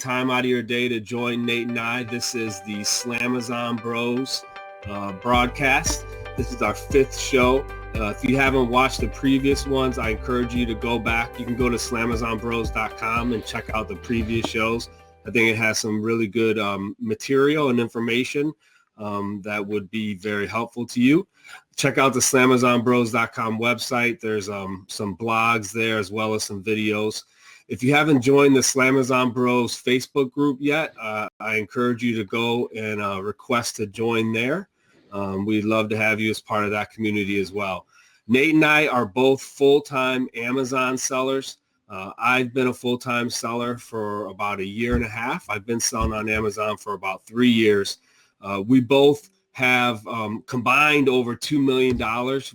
time out of your day to join Nate and I. This is the Slamazon Bros broadcast. This is our 5th show. If you haven't watched the previous ones, I encourage you to go back. You can go to slamazonbros.com and check out the previous shows. I think it has some really good material and information that would be very helpful to you. Check out the slamazonbros.com website. There's some blogs there as well as some videos. If you haven't joined the Slamazon Bros Facebook group yet, I encourage you to go and request to join there. We'd love to have you as part of that community as well. Nate and I are both full-time Amazon sellers. I've been a full-time seller for about 1.5 years. I've been selling on Amazon for about 3 years. We both have combined over $2 million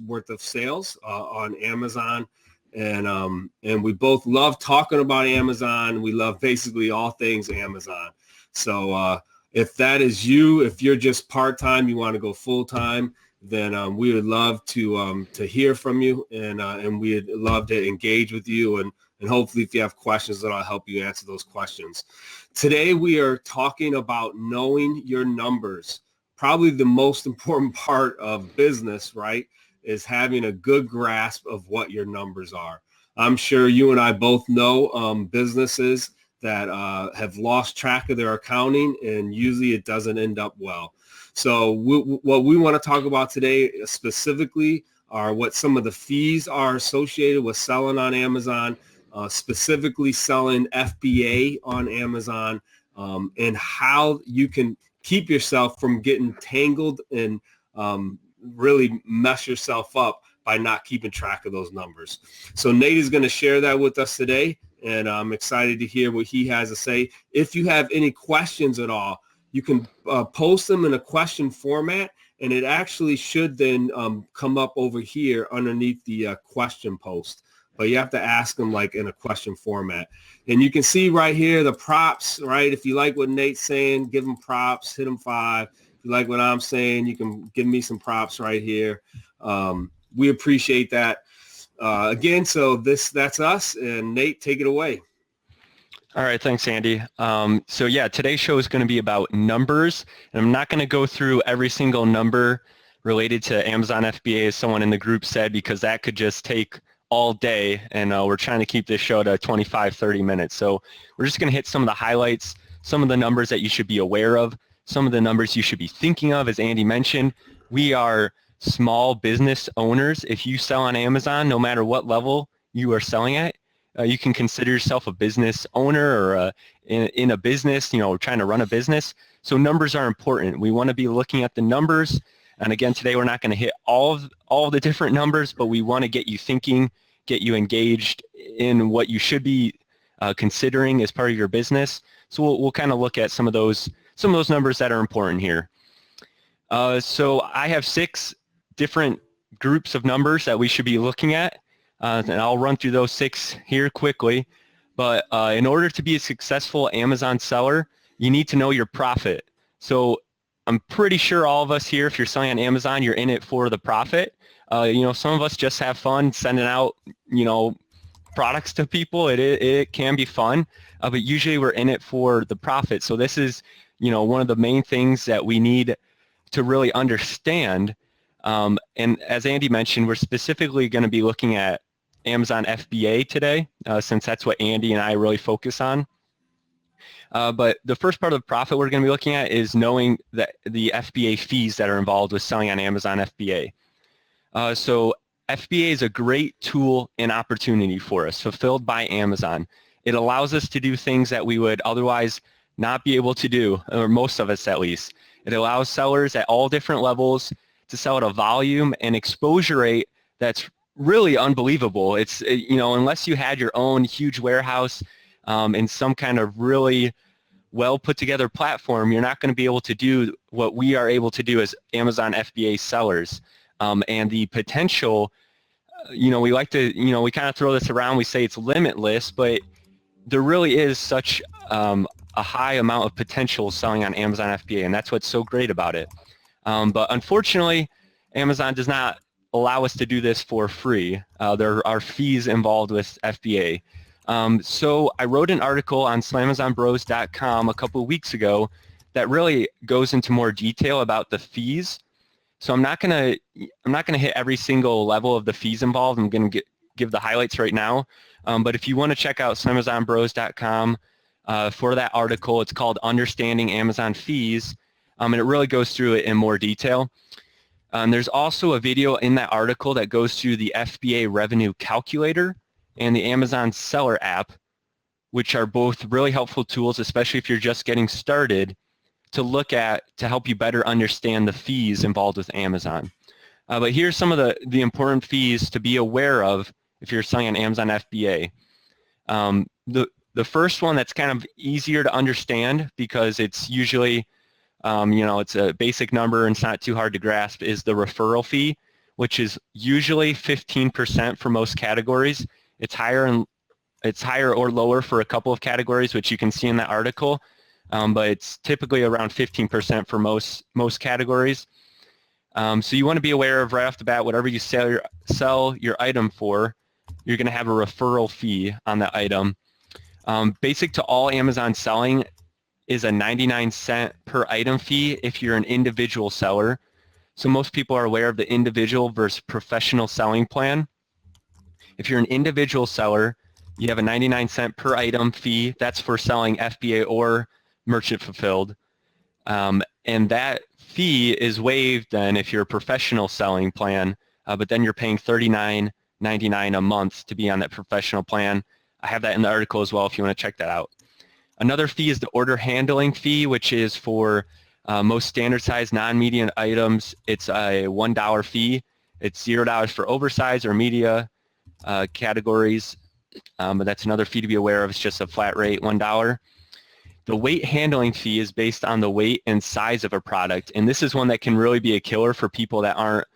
worth of sales on Amazon. And we both love talking about Amazon. We love basically all things Amazon. So if that is you, if you're just part-time, you want to go full-time, then we would love to hear from you, and we'd love to engage with you. And hopefully if you have questions, that I'll help you answer those questions. Today we are talking about knowing your numbers. Probably the most important part of business, right, is having a good grasp of what your numbers are. I'm sure you and I both know businesses that have lost track of their accounting, and usually it doesn't end up well. So what we want to talk about today specifically are what some of the fees are associated with selling on Amazon, specifically selling FBA on Amazon, and how you can keep yourself from getting tangled and really mess yourself up by not keeping track of those numbers. So Nate is going to share that with us today, and I'm excited to hear what he has to say. If you have any questions at all, you can post them in a question format, and it actually should then come up over here underneath the question post. But you have to ask them like in a question format. And you can see right here the props, right? If you like what Nate's saying, give him props, hit him 5. If you like what I'm saying, you can give me some props right here. We appreciate that. Again, so that's us. And Nate, take it away. All right, thanks, Andy. So yeah, today's show is going to be about numbers, and I'm not going to go through every single number related to Amazon FBA, as someone in the group said, because that could just take all day, and we're trying to keep this show to 25, 30 minutes. So we're just going to hit some of the highlights, some of the numbers that you should be aware of, some of the numbers you should be thinking of. As Andy mentioned, we are small business owners. If you sell on Amazon, no matter what level you are selling at, you can consider yourself a business owner or in a business, trying to run a business. So numbers are important. We want to be looking at the numbers. And again, today we're not going to hit all of the different numbers, but we want to get you thinking, get you engaged in what you should be considering as part of your business. So we'll kind of look at some of those numbers that are important here. So I have 6 different groups of numbers that we should be looking at. And I'll run through those 6 here quickly. But in order to be a successful Amazon seller, you need to know your profit. So I'm pretty sure all of us here, if you're selling on Amazon, you're in it for the profit. Some of us just have fun sending out, products to people. It can be fun, but usually we're in it for the profit. So this is, one of the main things that we need to really understand. And as Andy mentioned, we're specifically going to be looking at Amazon FBA today, since that's what Andy and I really focus on. But the first part of the profit we're going to be looking at is knowing that the FBA fees that are involved with selling on Amazon FBA. So FBA is a great tool and opportunity for us, fulfilled by Amazon. It allows us to do things that we would otherwise not be able to do, or most of us at least. It allows sellers at all different levels to sell at a volume and exposure rate that's really unbelievable. It's, unless you had your own huge warehouse and some kind of really well put together platform, you're not going to be able to do what we are able to do as Amazon FBA sellers. And the potential, we like to, we kind of throw this around, we say it's limitless, but there really is such a high amount of potential selling on Amazon FBA, and that's what's so great about it. But unfortunately, Amazon does not allow us to do this for free. There are fees involved with FBA. So I wrote an article on slamazonbros.com a couple of weeks ago that really goes into more detail about the fees. So I'm not gonna hit every single level of the fees involved. I'm gonna give the highlights right now. But if you want to check out slamazonbros.com for that article, it's called Understanding Amazon Fees, and it really goes through it in more detail. There's also a video in that article that goes through the FBA revenue calculator and the Amazon seller app, which are both really helpful tools, especially if you're just getting started, to look at to help you better understand the fees involved with Amazon. But here's some of the important fees to be aware of if you're selling on Amazon FBA. The first one that's kind of easier to understand because it's usually it's a basic number and it's not too hard to grasp, is the referral fee, which is usually 15% for most categories. It's higher or lower for a couple of categories, which you can see in that article, but it's typically around 15% for most categories. So you want to be aware of right off the bat, whatever you sell your item for, you're going to have a referral fee on that item. Basic to all Amazon selling is a 99-cent per item fee if you're an individual seller. So most people are aware of the individual versus professional selling plan. If you're an individual seller, you have a 99-cent per item fee. That's for selling FBA or merchant fulfilled. And that fee is waived then if you're a professional selling plan, but then you're paying $39.99 a month to be on that professional plan. I have that in the article as well if you want to check that out. Another fee is the order handling fee, which is for most standard size non-median items. It's a $1 fee. It's $0 for oversized or media categories, but that's another fee to be aware of. It's just a flat rate, $1. The weight handling fee is based on the weight and size of a product, and this is one that can really be a killer for people that aren't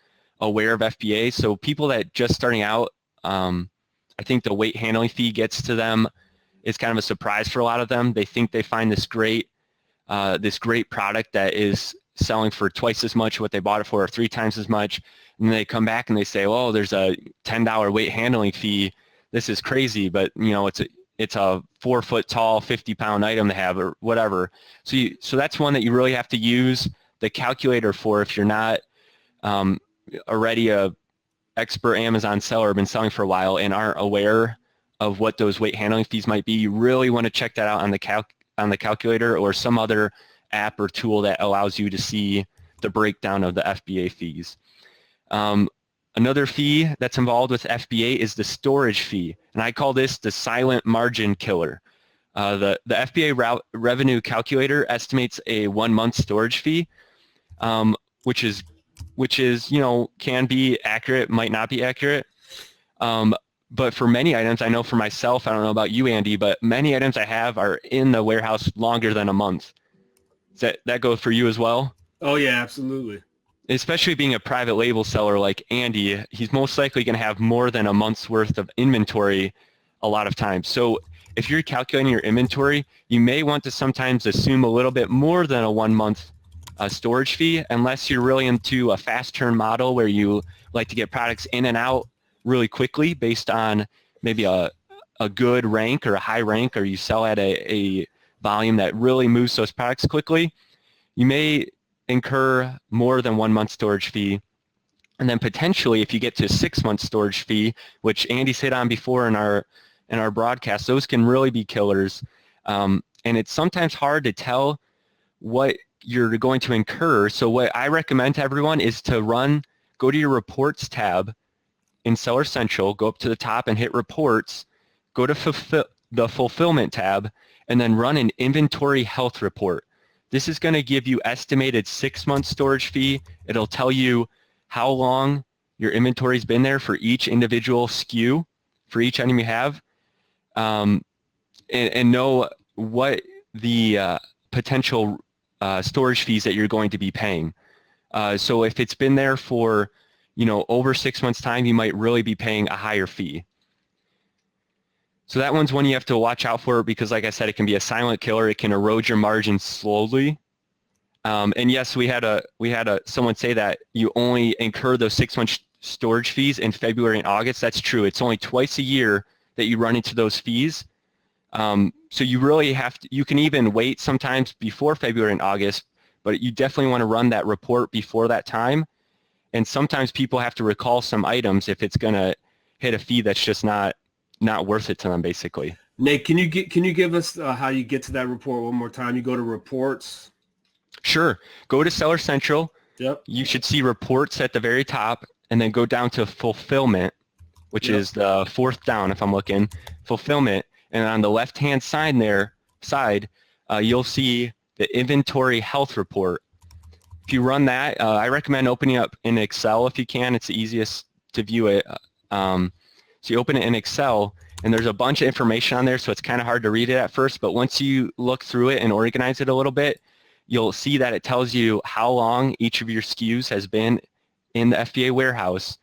aware of FBA. So people that just starting out, I think the weight handling fee gets to them. It's kind of a surprise for a lot of them. They think they find this great product that is selling for twice as much what they bought it for, or 3 times as much, and then they come back and they say, "Oh, there's a $10 weight handling fee. This is crazy." But it's a 4 foot tall, 50-pound item to have, or whatever. So that's one that you really have to use the calculator for if you're not already a expert Amazon seller, been selling for a while, and aren't aware of what those weight handling fees might be. You really want to check that out on the calculator or some other app or tool that allows you to see the breakdown of the FBA fees. Another fee that's involved with FBA is the storage fee, and I call this the silent margin killer. The FBA revenue calculator estimates a 1-month storage fee, which is can be accurate, might not be accurate. But for many items, I know for myself, I don't know about you, Andy, but many items I have are in the warehouse longer than a month. Does that go for you as well? Oh, yeah, absolutely. Especially being a private label seller like Andy, he's most likely going to have more than a month's worth of inventory a lot of times. So if you're calculating your inventory, you may want to sometimes assume a little bit more than a 1-month storage fee, unless you're really into a fast turn model where you like to get products in and out really quickly based on maybe a good rank or a high rank, or you sell at a volume that really moves those products quickly. You may incur more than 1-month storage fee. And then potentially if you get to a 6-month storage fee, which Andy's hit on before in our broadcast, those can really be killers. And it's sometimes hard to tell what you're going to incur. So what I recommend to everyone is to go to your reports tab in Seller Central, go up to the top and hit reports, go to the fulfillment tab, and then run an inventory health report. This is going to give you estimated 6-month storage fee. It'll tell you how long your inventory's been there for each individual SKU, for each item you have, and know what the potential storage fees that you're going to be paying. So if it's been there for over 6 months' time, you might really be paying a higher fee. So that one's one you have to watch out for because, like I said, it can be a silent killer. It can erode your margins slowly. And yes, we had someone say that you only incur those 6-month storage fees in February and August. That's true. It's only twice a year that you run into those fees. So you really have to, you can even wait sometimes before February and August, but you definitely want to run that report before that time. And sometimes people have to recall some items if it's going to hit a fee that's just not worth it to them, basically. Nate, can you give us how you get to that report one more time? You go to reports. Sure. Go to Seller Central. Yep. You should see reports at the very top, and then go down to fulfillment, which is the fourth down if I'm looking, fulfillment. And on the left-hand side, you'll see the inventory health report. If you run that, I recommend opening up in Excel if you can. It's the easiest to view it. So you open it in Excel, and there's a bunch of information on there, so it's kind of hard to read it at first. But once you look through it and organize it a little bit, you'll see that it tells you how long each of your SKUs has been in the FBA warehouse.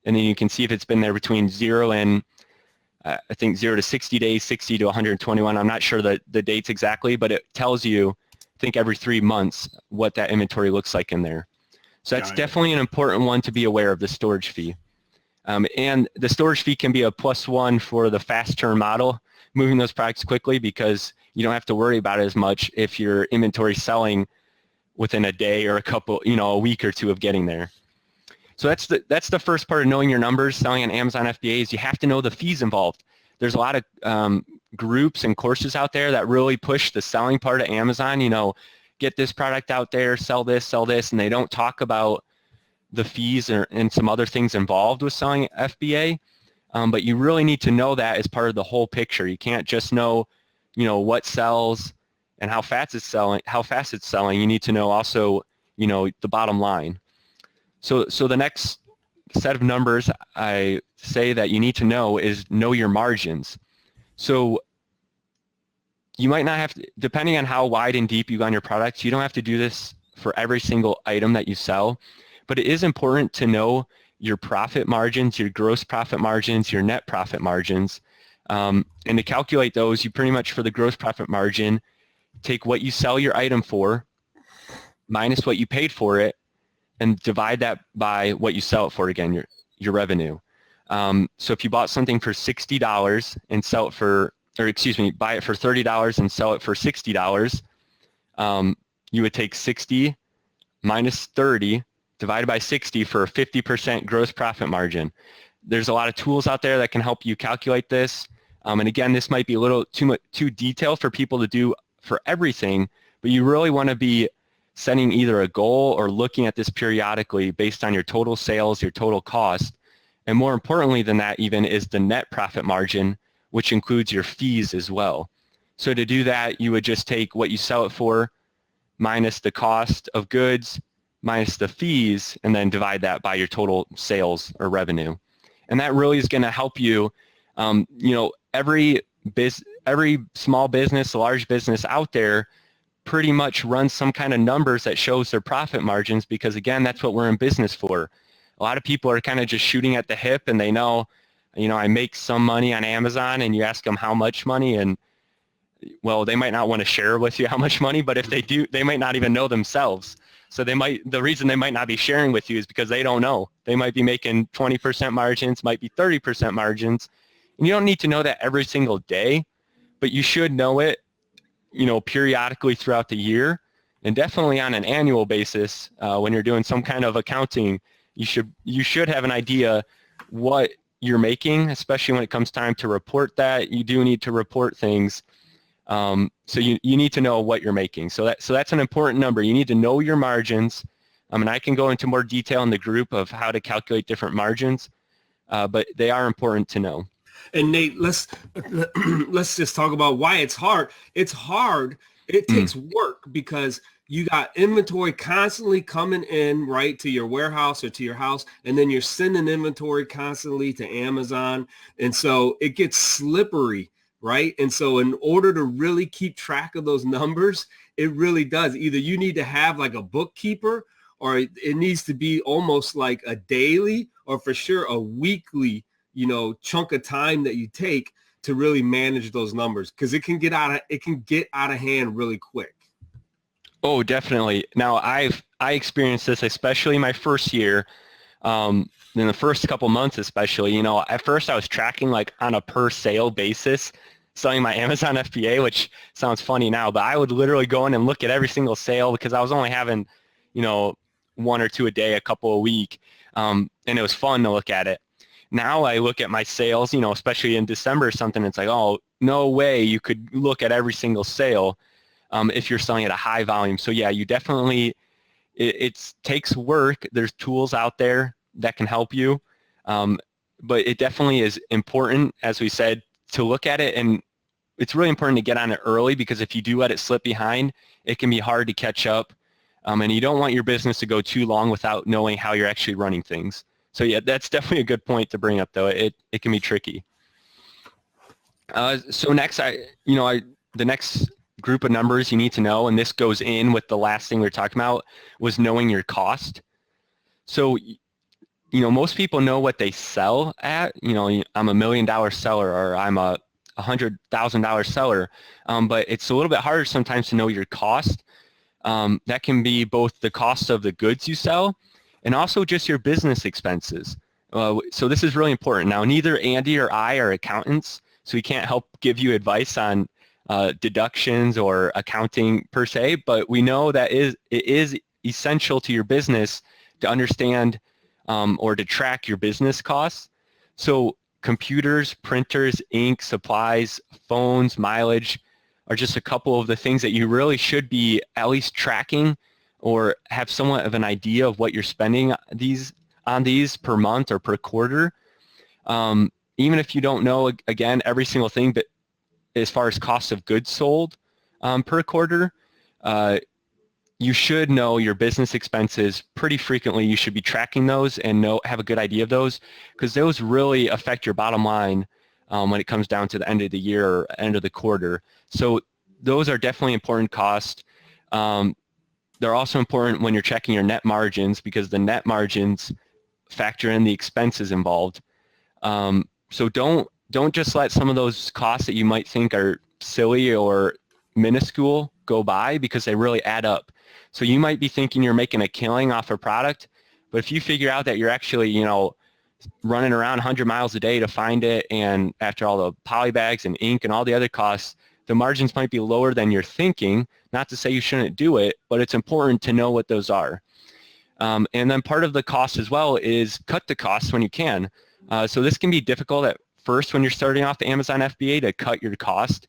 And then you can see if it's been there between 0 and I think 0 to 60 days, 60 to 121. I'm not sure the dates exactly, but it tells you, I think every 3 months, what that inventory looks like in there. So that's definitely an important one to be aware of, the storage fee. And the storage fee can be a +1 for the fast turn model, moving those products quickly, because you don't have to worry about it as much if your inventory selling within a day or a week or two of getting there. So that's the first part of knowing your numbers, selling on Amazon FBA, is you have to know the fees involved. There's a lot of groups and courses out there that really push the selling part of Amazon, get this product out there, sell this, and they don't talk about the fees and some other things involved with selling FBA. But you really need to know that as part of the whole picture. You can't just know, what sells and how fast it's selling. You need to know also, the bottom line. So the next set of numbers I say that you need to know is know your margins. So you might not have to, depending on how wide and deep you go on your products, you don't have to do this for every single item that you sell, but it is important to know your profit margins, your gross profit margins, your net profit margins. And to calculate those, you pretty much, for the gross profit margin, take what you sell your item for minus what you paid for it, and divide that by what you sell it for, again, your revenue. So if you bought something for $60 and sell it for, buy it for $30 and sell it for $60, you would take 60 minus 30 divided by 60 for a 50% gross profit margin. There's a lot of tools out there that can help you calculate this. And again, this might be a little too detailed for people to do for everything, but you really want to be setting either a goal or looking at this periodically based on your total sales, your total cost. And more importantly than that even is the net profit margin, which includes your fees as well. So to do that, you would just take what you sell it for minus the cost of goods minus the fees, and then divide that by your total sales or revenue. And that really is going to help you. Every small business, large business out there pretty much runs some kind of numbers that shows their profit margins, because again, that's what we're in business for. A lot of people are kind of just shooting at the hip, and they know, I make some money on Amazon, and you ask them how much money, and well, they might not want to share with you how much money, but if they do, they might not even know themselves. So the reason they might not be sharing with you is because they don't know. They might be making 20% margins, might be 30% margins. And you don't need to know that every single day, but you should know it, periodically throughout the year, and definitely on an annual basis. When you're doing some kind of accounting, you should have an idea what you're making, especially when it comes time to report that. You do need to report things. So you need to know what you're making. So that's an important number. You need to know your margins. And I can go into more detail in the group of how to calculate different margins, but they are important to know. And Nate, let's just talk about why it's hard. It's hard. It takes work because you got inventory constantly coming in, right, to your warehouse or to your house, and then you're sending inventory constantly to Amazon. And so it gets slippery, right? And so in order to really keep track of those numbers, it really does. Either you need to have like a bookkeeper, or it needs to be almost like a daily, or for sure a weekly, chunk of time that you take to really manage those numbers, because it can get out of hand really quick. Oh, definitely. Now I experienced this, especially my first year. In the first couple months especially, at first I was tracking like on a per sale basis, selling my Amazon FBA, which sounds funny now, but I would literally go in and look at every single sale because I was only having, you know, one or two a day, a couple a week, and it was fun to look at it. Now I look at my sales, especially in December or something, it's like, oh, no way you could look at every single sale if you're selling at a high volume. So yeah, you definitely, it takes work. There's tools out there that can help you, but it definitely is important, as we said, to look at it, and it's really important to get on it early, because if you do let it slip behind, it can be hard to catch up, and you don't want your business to go too long without knowing how you're actually running things. So yeah, that's definitely a good point to bring up, though. It can be tricky. So next, the next group of numbers you need to know, and this goes in with the last thing we were talking about, was knowing your cost. So, most people know what they sell at. I'm a $1 million seller, or I'm a $100,000 seller, but it's a little bit harder sometimes to know your cost. That can be both the cost of the goods you sell and also just your business expenses. So this is really important. Now, neither Andy or I are accountants, so we can't help give you advice on deductions or accounting per se, but we know that it is essential to your business to understand or to track your business costs. So computers, printers, ink, supplies, phones, mileage are just a couple of the things that you really should be at least tracking or have somewhat of an idea of what you're spending on these per month or per quarter. Even if you don't know, again, every single thing, but as far as cost of goods sold per quarter, you should know your business expenses pretty frequently. You should be tracking those and have a good idea of those, because those really affect your bottom line when it comes down to the end of the year or end of the quarter. So those are definitely important costs. They're also important when you're checking your net margins, because the net margins factor in the expenses involved. So don't just let some of those costs that you might think are silly or minuscule go by, because they really add up. So you might be thinking you're making a killing off a product, but if you figure out that you're actually, running around 100 miles a day to find it, and after all the poly bags and ink and all the other costs, the margins might be lower than you're thinking. Not to say you shouldn't do it, but it's important to know what those are. And then part of the cost as well is cut the costs when you can. So this can be difficult at first when you're starting off the Amazon FBA to cut your cost,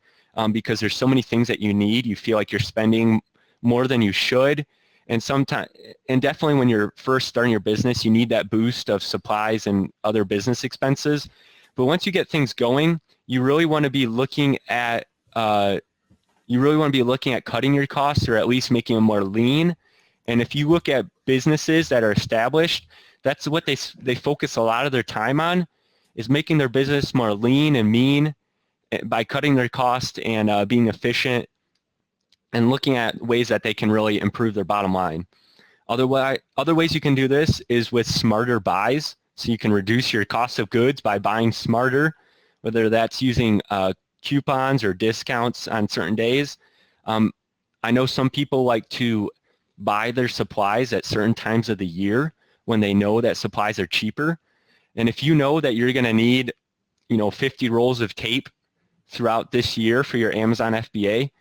because there's so many things that you need. You feel like you're spending more than you should, and definitely when you're first starting your business, you need that boost of supplies and other business expenses. But once you get things going, you really want to be looking at cutting your costs, or at least making them more lean. And if you look at businesses that are established, that's what they focus a lot of their time on, is making their business more lean and mean by cutting their cost and being efficient, and looking at ways that they can really improve their bottom line. Other ways you can do this is with smarter buys. So you can reduce your cost of goods by buying smarter, whether that's using coupons or discounts on certain days. I know some people like to buy their supplies at certain times of the year when they know that supplies are cheaper. And if you know that you're going to need, 50 rolls of tape throughout this year for your Amazon FBA,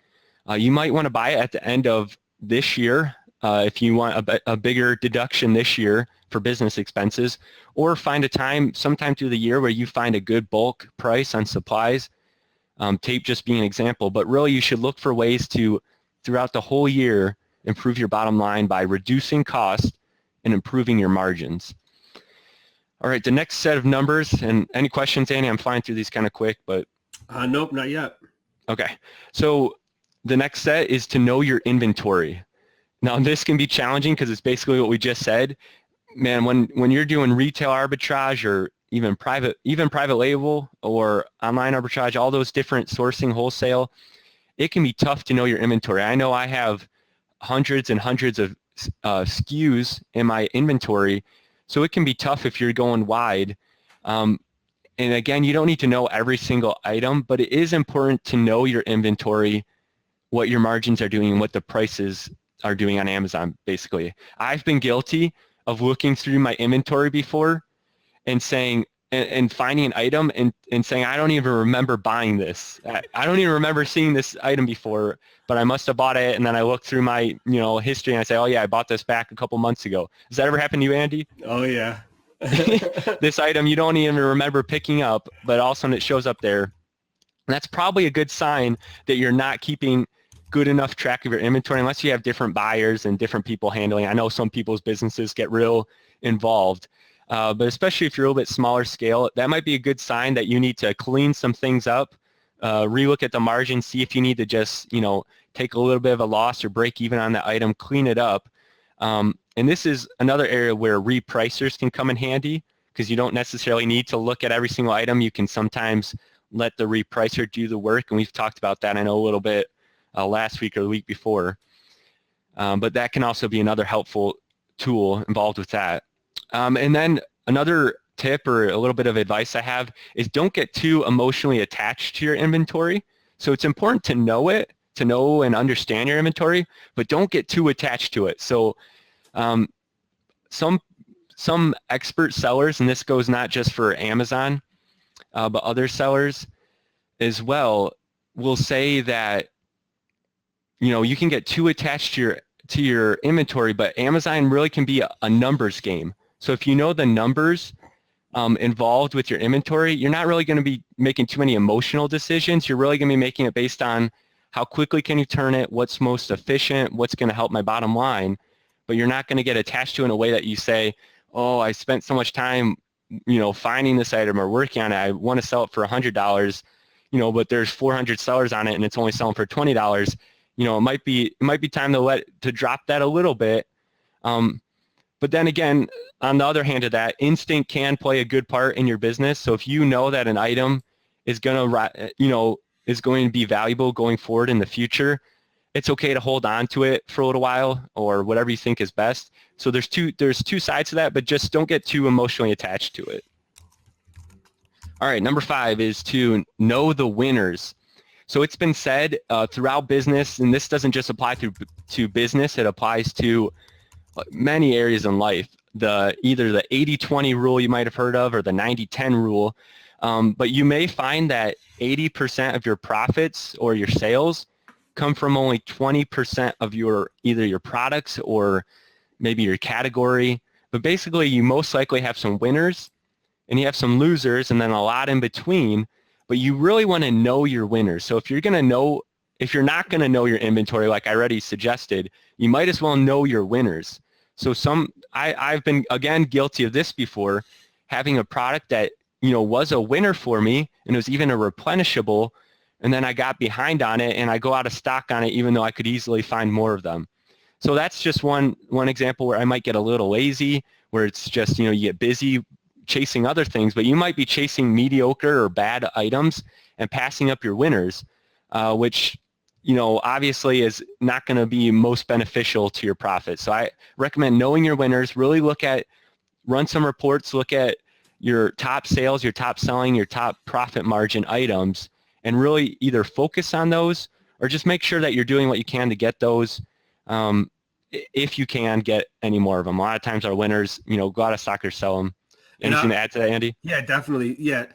you might want to buy it at the end of this year if you want a bigger deduction this year for business expenses, or find sometime through the year where you find a good bulk price on supplies, tape just being an example. But really you should look for ways to, throughout the whole year, improve your bottom line by reducing cost and improving your margins. All right, the next set of numbers, and any questions, Andy? I'm flying through these kind of quick, but... Nope, not yet. Okay, so the next set is to know your inventory. Now this can be challenging because it's basically what we just said. Man, when you're doing retail arbitrage, or even private label or online arbitrage, all those different sourcing, wholesale, it can be tough to know your inventory. I know I have hundreds and hundreds of SKUs in my inventory, so it can be tough if you're going wide. And again, you don't need to know every single item, but it is important to know your inventory, what your margins are doing, and what the prices are doing on Amazon, basically. I've been guilty of looking through my inventory before and saying, and finding an item and saying, I don't even remember buying this. I don't even remember seeing this item before, but I must have bought it. And then I look through my, history and I say, oh yeah, I bought this back a couple months ago. Does that ever happen to you, Andy? Oh yeah. This item you don't even remember picking up, but all of a sudden it shows up there. And that's probably a good sign that you're not keeping good enough track of your inventory unless you have different buyers and different people handling. I know some people's businesses get real involved. But especially if you're a little bit smaller scale, that might be a good sign that you need to clean some things up, relook at the margin, see if you need to just, take a little bit of a loss or break even on that item, clean it up. And this is another area where repricers can come in handy because you don't necessarily need to look at every single item. You can sometimes let the repricer do the work, and we've talked about that, I know, a little bit last week or the week before. But that can also be another helpful tool involved with that. And then another tip or a little bit of advice I have is don't get too emotionally attached to your inventory. So it's important to know it, to know and understand your inventory, but don't get too attached to it. So some expert sellers, and this goes not just for Amazon, but other sellers as well, will say that, you can get too attached to your inventory, but Amazon really can be a numbers game. So if you know the numbers involved with your inventory, you're not really going to be making too many emotional decisions. You're really going to be making it based on how quickly can you turn it, what's most efficient, what's going to help my bottom line. But you're not going to get attached to it in a way that you say, oh, I spent so much time, finding this item or working on it. I want to sell it for $100, but there's 400 sellers on it and it's only selling for $20. It might be time to drop that a little bit. But then again, on the other hand of that, instinct can play a good part in your business. So if you know that an item is going to be valuable going forward in the future, it's okay to hold on to it for a little while or whatever you think is best. So there's two sides to that, but just don't get too emotionally attached to it. All right, number 5 is to know the winners. So it's been said throughout business, and this doesn't just apply to business, it applies to many areas in life. Either the 80-20 rule you might have heard of or the 90-10 rule. But you may find that 80% of your profits or your sales come from only 20% of either your products or maybe your category. But basically, you most likely have some winners and you have some losers and then a lot in between. But you really want to know your winners. So if you're not going to know your inventory, like I already suggested, you might as well know your winners. So I've been, again, guilty of this before, having a product that, was a winner for me and it was even a replenishable, and then I got behind on it and I go out of stock on it even though I could easily find more of them. So that's just one example where I might get a little lazy, where it's just, you get busy chasing other things, but you might be chasing mediocre or bad items and passing up your winners, which obviously is not going to be most beneficial to your profit. So I recommend knowing your winners, really run some reports, look at your top sales, your top selling, your top profit margin items, and really either focus on those or just make sure that you're doing what you can to get those, if you can get any more of them. A lot of times our winners, go out of stock or sell them. Anything to add to that, Andy? Yeah, definitely. Yeah,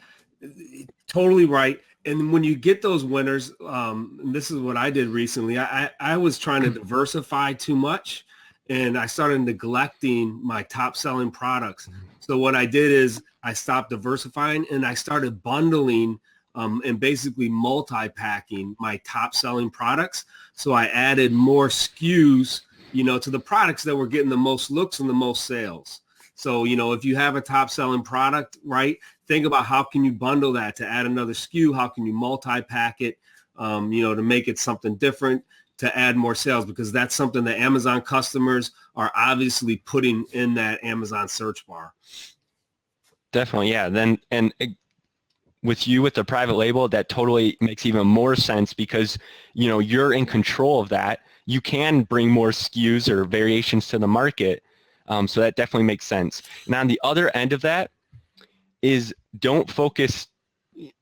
totally right. And when you get those winners, and this is what I did recently, I was trying to diversify too much, and I started neglecting my top selling products. So what I did is I stopped diversifying and I started bundling and basically multi-packing my top selling products. So I added more SKUs, to the products that were getting the most looks and the most sales. So, if you have a top selling product, right, think about how can you bundle that to add another SKU? How can you multi-pack it, to make it something different, to add more sales? Because that's something that Amazon customers are obviously putting in that Amazon search bar. Definitely, yeah. With the private label, that totally makes even more sense because, you're in control of that. You can bring more SKUs or variations to the market. So that definitely makes sense. And on the other end of that is don't focus,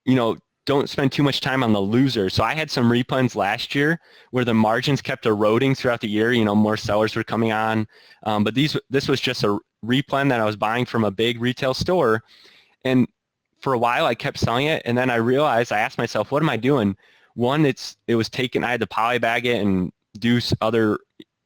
don't spend too much time on the loser. So I had some replens last year where the margins kept eroding throughout the year. More sellers were coming on. But this was just replen that I was buying from a big retail store. And for a while I kept selling it, and then I realized, I asked myself, what am I doing? One, it was taken, I had to polybag it and do other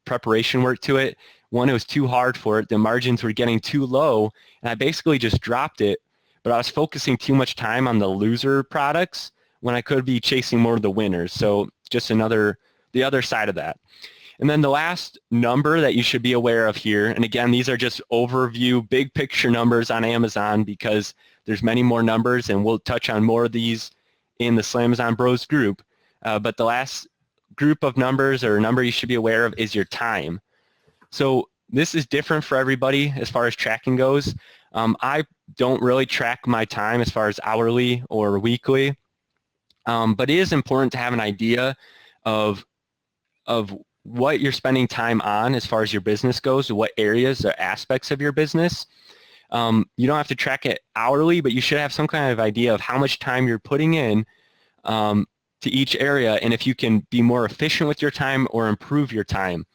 preparation work to it. One, it was too hard for it. The margins were getting too low, and I basically just dropped it. But I was focusing too much time on the loser products when I could be chasing more of the winners. So just the other side of that. And then the last number that you should be aware of here, and again, these are just overview, big picture numbers on Amazon, because there's many more numbers, and we'll touch on more of these in the Slamazon Bros group. But the last group of numbers, or number you should be aware of, is your time. So this is different for everybody as far as tracking goes. I don't really track my time as far as hourly or weekly, but it is important to have an idea of what you're spending time on as far as your business goes, what areas or aspects of your business. You don't have to track it hourly, but you should have some kind of idea of how much time you're putting in to each area, and if you can be more efficient with your time or improve your time.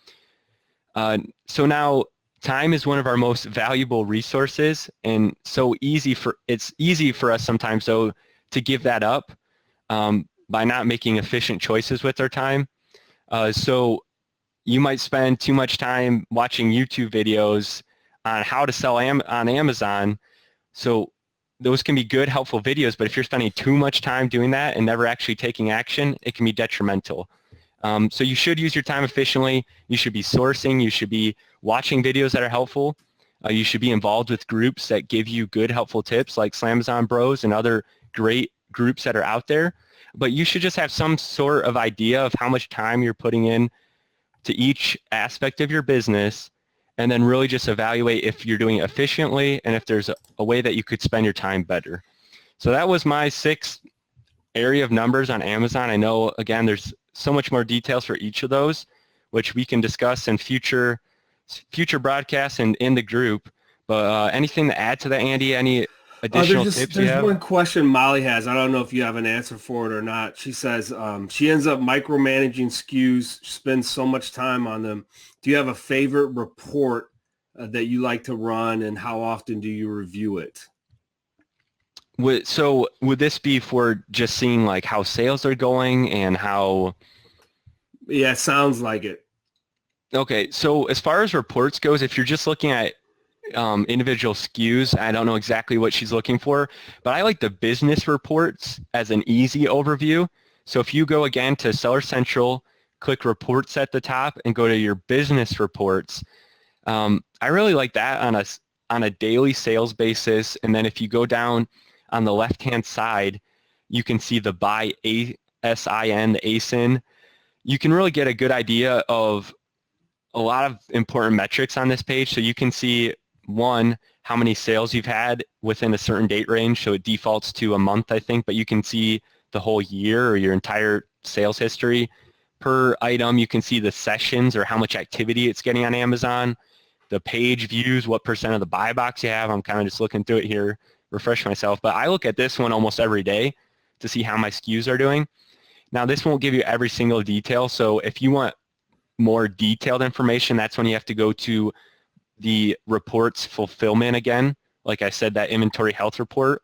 So now, time is one of our most valuable resources, and it's easy for us sometimes, though, to give that up by not making efficient choices with our time. So you might spend too much time watching YouTube videos on how to sell on Amazon. So those can be good, helpful videos, but if you're spending too much time doing that and never actually taking action, it can be detrimental. So you should use your time efficiently. You should be sourcing. You should be watching videos that are helpful. You should be involved with groups that give you good, helpful tips, like Slamazon Bros and other great groups that are out there. But you should just have some sort of idea of how much time you're putting in to each aspect of your business, and then really just evaluate if you're doing it efficiently and if there's a way that you could spend your time better. So that was my 6 area of numbers on Amazon. I know, again, there's so much more details for each of those, which we can discuss in future broadcasts and in the group. But anything to add to that, Andy? Any additional tips you have? There's one question Molly has. I don't know if you have an answer for it or not. She says she ends up micromanaging SKUs, spends so much time on them. Do you have a favorite report that you like to run, and how often do you review it? So would this be for just seeing like how sales are going and how? Yeah, it sounds like it. Okay, so as far as reports goes, if you're just looking at individual SKUs, I don't know exactly what she's looking for, but I like the business reports as an easy overview. So if you go again to Seller Central, click reports at the top and go to your business reports, I really like that on a daily sales basis. And then if you go down on the left-hand side, you can see the by ASIN, the ASIN. You can really get a good idea of a lot of important metrics on this page. So you can see, one, how many sales you've had within a certain date range. So it defaults to a month, I think, but you can see the whole year or your entire sales history. Per item, you can see the sessions or how much activity it's getting on Amazon, the page views, what % of the buy box you have. I'm kind of just looking through it here, refresh myself. But I look at this one almost every day to see how my SKUs are doing. Now, this won't give you every single detail. So if you want more detailed information, that's when you have to go to the reports fulfillment again. Like I said, that inventory health report.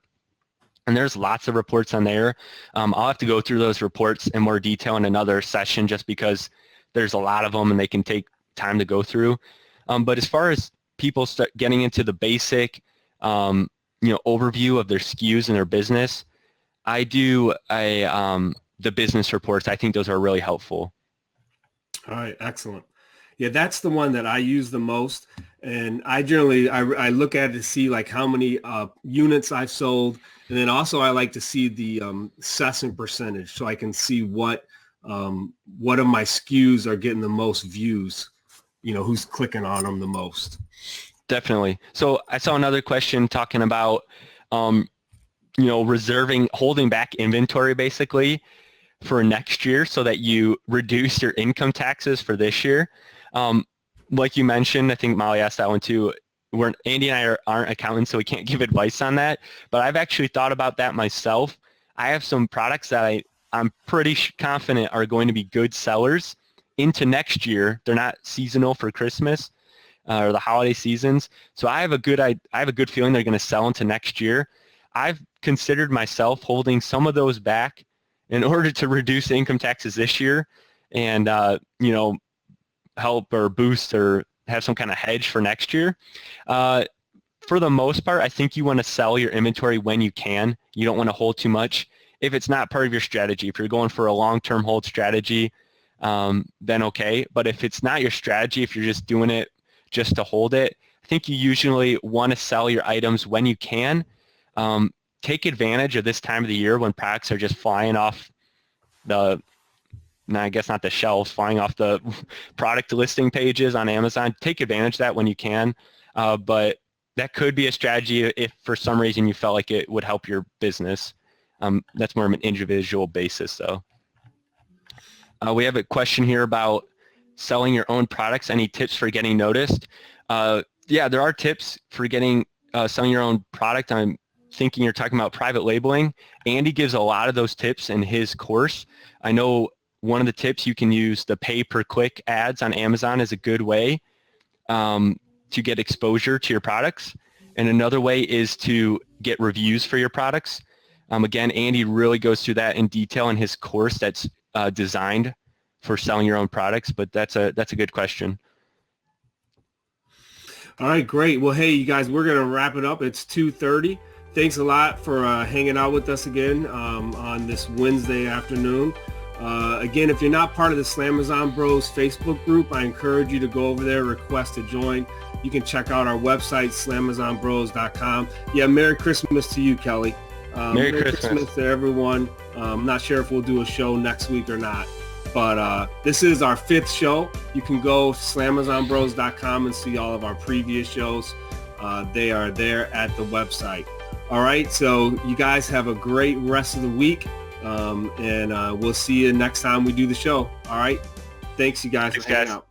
And there's lots of reports on there. I'll have to go through those reports in more detail in another session just because there's a lot of them and they can take time to go through. But as far as people start getting into the basic overview of their SKUs and their business, I do the business reports. I think those are really helpful. All right, excellent. Yeah, that's the one that I use the most, and I generally I look at it to see like how many units I've sold, and then also I like to see the cessation percentage, so I can see what of my SKUs are getting the most views. Who's clicking on them the most. Definitely. So I saw another question talking about holding back inventory basically for next year so that you reduce your income taxes for this year. Like you mentioned, I think Molly asked that one too. Andy and I aren't accountants, so we can't give advice on that. But I've actually thought about that myself. I have some products that I'm pretty confident are going to be good sellers into next year. They're not seasonal for Christmas. or the holiday seasons. So I have a good feeling they're going to sell into next year. I've considered myself holding some of those back in order to reduce income taxes this year and, help or boost or have some kind of hedge for next year. For the most part, I think you want to sell your inventory when you can. You don't want to hold too much. If it's not part of your strategy, if you're going for a long-term hold strategy, then okay. But if it's not your strategy, if you're just doing it just to hold it, I think you usually want to sell your items when you can. Take advantage of this time of the year when products are just flying off I guess not the shelves, flying off the product listing pages on Amazon. Take advantage of that when you can. But that could be a strategy if for some reason you felt like it would help your business. That's more of an individual basis though. We have a question here about selling your own products. Any tips for getting noticed? Yeah, there are tips for selling your own product. I'm thinking you're talking about private labeling. Andy gives a lot of those tips in his course. I know one of the tips, you can use the pay-per-click ads on Amazon is a good way to get exposure to your products. And another way is to get reviews for your products. Again, Andy really goes through that in detail in his course that's designed for selling your own products, but that's a good question. All right, great. Well, hey, you guys, we're going to wrap it up. It's 2:30. Thanks a lot for hanging out with us again on this Wednesday afternoon. Again, if you're not part of the Slamazon Bros Facebook group, I encourage you to go over there, request to join. You can check out our website, slamazonbros.com. Yeah, Merry Christmas to you, Kelly. Merry Christmas to everyone. I'm not sure if we'll do a show next week or not, but this is our 5th show. You can go to slamazonbros.com and see all of our previous shows. They are there at the website. All right, so you guys have a great rest of the week. And we'll see you next time we do the show. All right. Thanks, you guys. Thanks, for hanging guys. out.